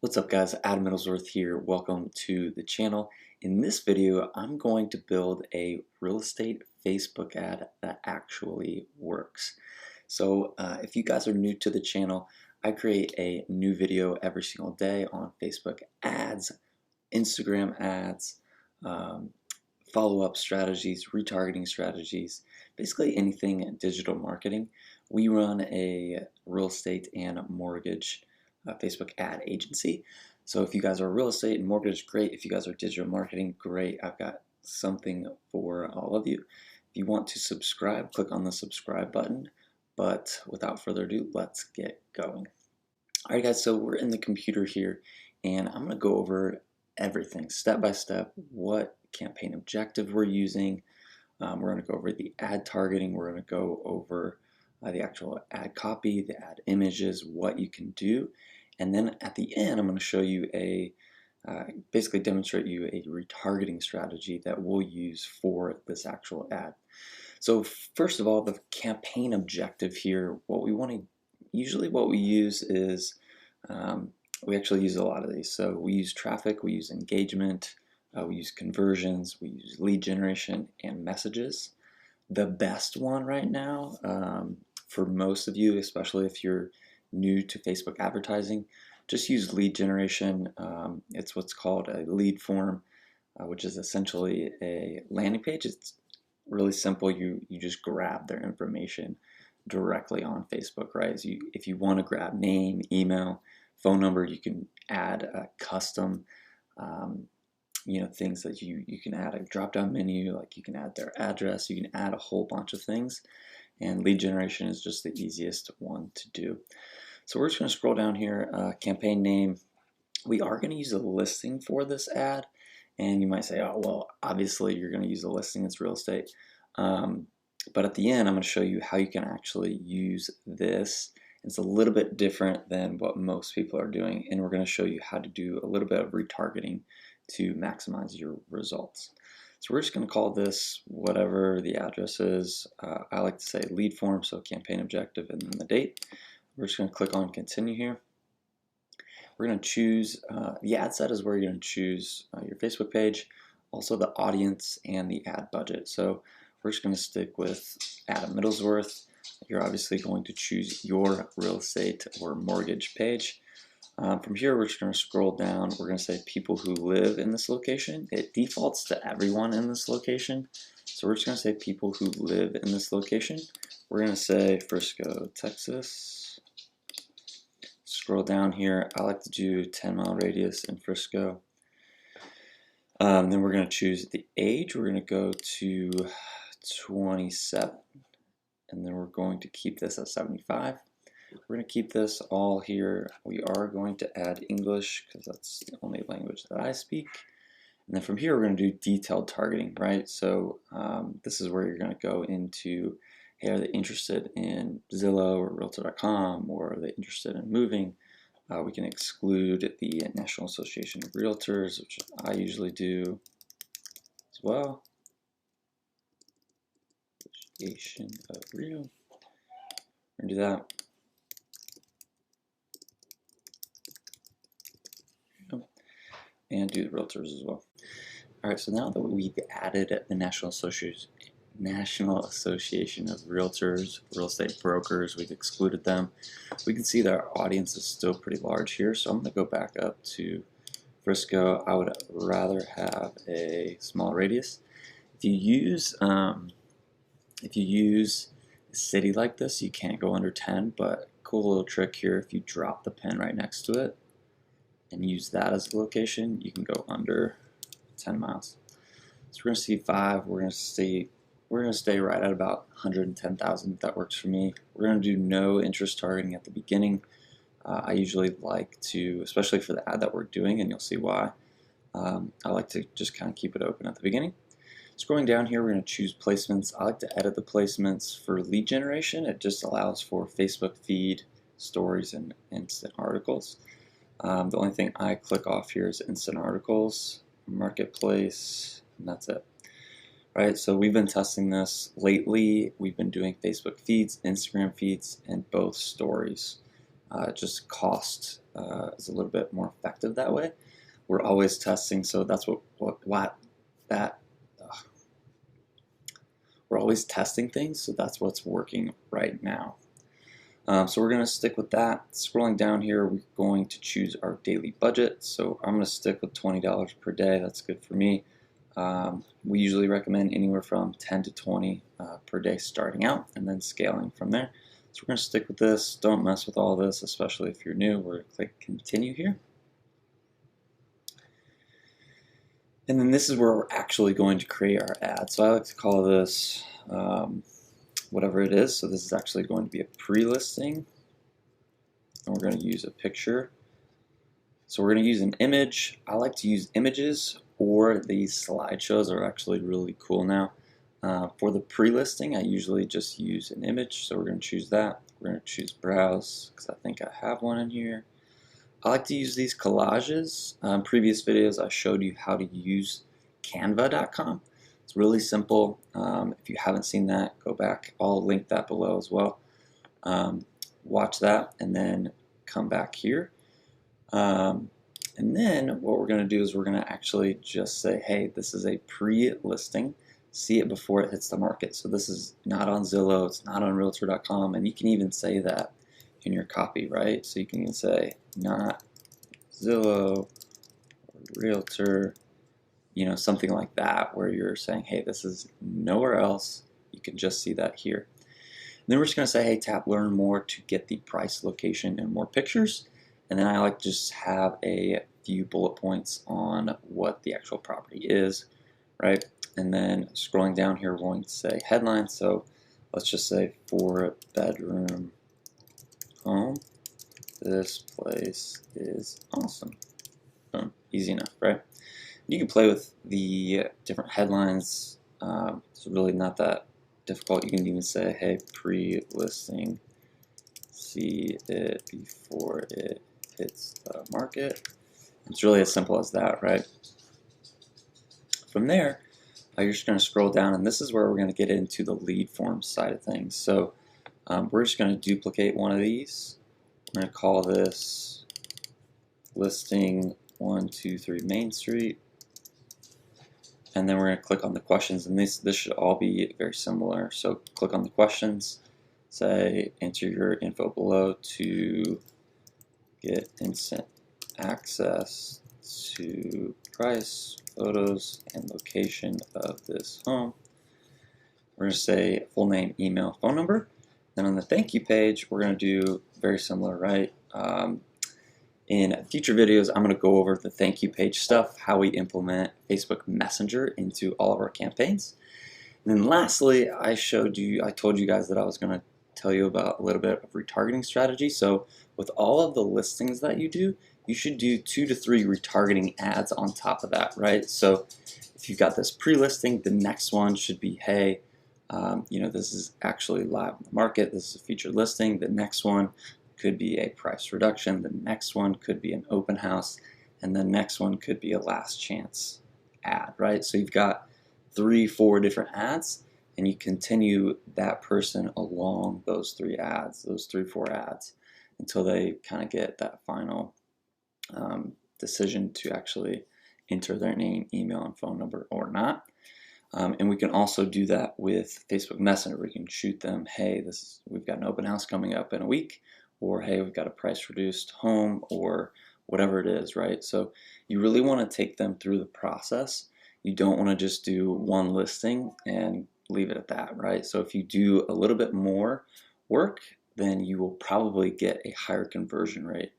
What's up guys, Adam Middlesworth here. Welcome to the channel. In this video, I'm going to build a real estate Facebook ad that actually works. So if you guys are new to the channel, I create a new video every single day on Facebook ads, Instagram ads, follow-up strategies, retargeting strategies, basically anything in digital marketing. We run a real estate and mortgage Facebook ad agency. So if you guys are real estate and mortgage, great. If you guys are digital marketing, great. I've got something for all of you. If you want to subscribe, click on the subscribe button. But without further ado, let's get going. All right, guys, so we're in the computer here, and I'm going to go over everything step by step, what campaign objective we're using. We're going to go over the ad targeting. We're going to go over the actual ad copy, the ad images, what you can do. And then at the end, I'm going to show you basically demonstrate you a retargeting strategy that we'll use for this actual ad. So first of all, the campaign objective here, what we use is, we actually use a lot of these. So we use traffic, we use engagement, we use conversions, we use lead generation and messages. The best one right now, for most of you, especially if you're new to Facebook advertising, just use lead generation. It's what's called a lead form, which is essentially a landing page. It's really simple. You just grab their information directly on Facebook, right? So if you want to grab name, email, phone number, you can add a custom things that you can add a drop-down menu, like you can add their address, you can add a whole bunch of things, and lead generation is just the easiest one to do. So we're just going to scroll down here, campaign name. We are going to use a listing for this ad, and you might say, oh, well, obviously you're going to use a listing, it's real estate. But at the end, I'm going to show you how you can actually use this. It's a little bit different than what most people are doing, and we're going to show you how to do a little bit of retargeting to maximize your results. So we're just going to call this whatever the address is. I like to say lead form, so campaign objective and then the date. We're just going to click on continue here. We're going to choose, the ad set is where you're going to choose your Facebook page, also the audience and the ad budget. So we're just going to stick with Adam Middlesworth. You're obviously going to choose your real estate or mortgage page. From here, we're just going to scroll down. We're going to say people who live in this location. It defaults to everyone in this location. So we're just going to say people who live in this location. We're going to say Frisco, Texas. Scroll down here. I like to do 10-mile radius in Frisco. Then we're going to choose the age. We're going to go to 27. And then we're going to keep this at 75. We're going to keep this all here. We are going to add English because that's the only language that I speak. And then from here, we're going to do detailed targeting, right? So this is where you're going to go into, hey, are they interested in Zillow or Realtor.com, or are they interested in moving? We can exclude the National Association of Realtors, which I usually do as well. Association of Real. We're going to do that. And do the realtors as well. All right, so now that we've added the National Association of Realtors, real estate brokers, we've excluded them, we can see that our audience is still pretty large here. So I'm going to go back up to Frisco. I would rather have a small radius. If you use a city like this, you can't go under 10, but cool little trick here, if you drop the pen right next to it and use that as a location, you can go under 10 miles. So we're going to see 5. We're going to stay right at about 110,000. That works for me. We're going to do no interest targeting at the beginning. I usually like to, especially for the ad that we're doing, and you'll see why. I like to just kind of keep it open at the beginning. Scrolling down here, we're going to choose placements. I like to edit the placements for lead generation. It just allows for Facebook feed, stories, and instant articles. The only thing I click off here is instant articles, marketplace, and that's it. Right, so we've been testing this lately. We've been doing Facebook feeds, Instagram feeds, and both stories. Just cost is a little bit more effective that way. We're always testing, so that's we're always testing things, so that's what's working right now. So we're going to stick with that. Scrolling down here, we're going to choose our daily budget. So I'm going to stick with $20 per day. That's good for me. We usually recommend anywhere from 10 to 20 per day starting out, and then scaling from there. So we're going to stick with this. Don't mess with all this, especially if you're new. We're going to click continue here. And then this is where we're actually going to create our ad. So I like to call this whatever it is. So this is actually going to be a pre-listing. And we're going to use a picture. So we're going to use an image. I like to use images, or these slideshows are actually really cool now. For the pre-listing, I usually just use an image. So we're going to choose that. We're going to choose browse because I think I have one in here. I like to use these collages. Previous videos I showed you how to use canva.com. It's really simple. If you haven't seen that, go back. I'll link that below as well. Watch that and then come back here. And then what we're going to do is we're going to actually just say, hey, this is a pre-listing. See it before it hits the market. So this is not on Zillow, it's not on Realtor.com, and you can even say that in your copy, right? So you can even say not Zillow, or Realtor, you know, something like that, where you're saying, hey, this is nowhere else. You can just see that here. And then we're just going to say, hey, tap learn more to get the price, location, and more pictures. And then I like to just have a few bullet points on what the actual property is, right? And then scrolling down here, we're going to say headline. So let's just say 4-bedroom home. This place is awesome. Easy enough, right? You can play with the different headlines. It's really not that difficult. You can even say, hey, pre-listing, see it before it hits the market. It's really as simple as that, right? From there, you're just going to scroll down, and this is where we're going to get into the lead form side of things. So we're just going to duplicate one of these. I'm going to call this listing 123 Main Street. And then we're going to click on the questions, and this should all be very similar. So click on the questions, say enter your info below to get instant access to price, photos, and location of this home. We're going to say full name, email, phone number. Then on the thank you page, we're going to do very similar, right? In future videos, I'm going to go over the thank you page stuff, how we implement Facebook Messenger into all of our campaigns. And then lastly, I told you guys that I was going to tell you about a little bit of retargeting strategy. So with all of the listings that you do, you should do 2 to 3 retargeting ads on top of that, right? So if you've got this pre-listing, the next one should be, hey, you know, this is actually live on the market. This is a featured listing. The next one could be a price reduction. The next one could be an open house. And the next one could be a last chance ad, right? So you've got 3, 4 different ads, and you continue that person along those 3 ads, those 3, 4 ads, until they kind of get that final decision to actually enter their name, email, and phone number or not. And we can also do that with Facebook Messenger. We can shoot them, hey, we've got an open house coming up in a week, or hey, we've got a price reduced home, or whatever it is, right? So you really want to take them through the process. You don't want to just do one listing and leave it at that, right? So if you do a little bit more work, then you will probably get a higher conversion rate,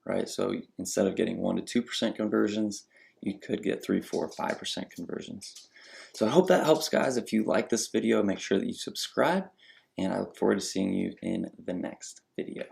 right? So instead of getting 1 to 2% conversions, you could get 3, 4, 5% conversions. So I hope that helps, guys. If you like this video, make sure that you subscribe, and I look forward to seeing you in the next video.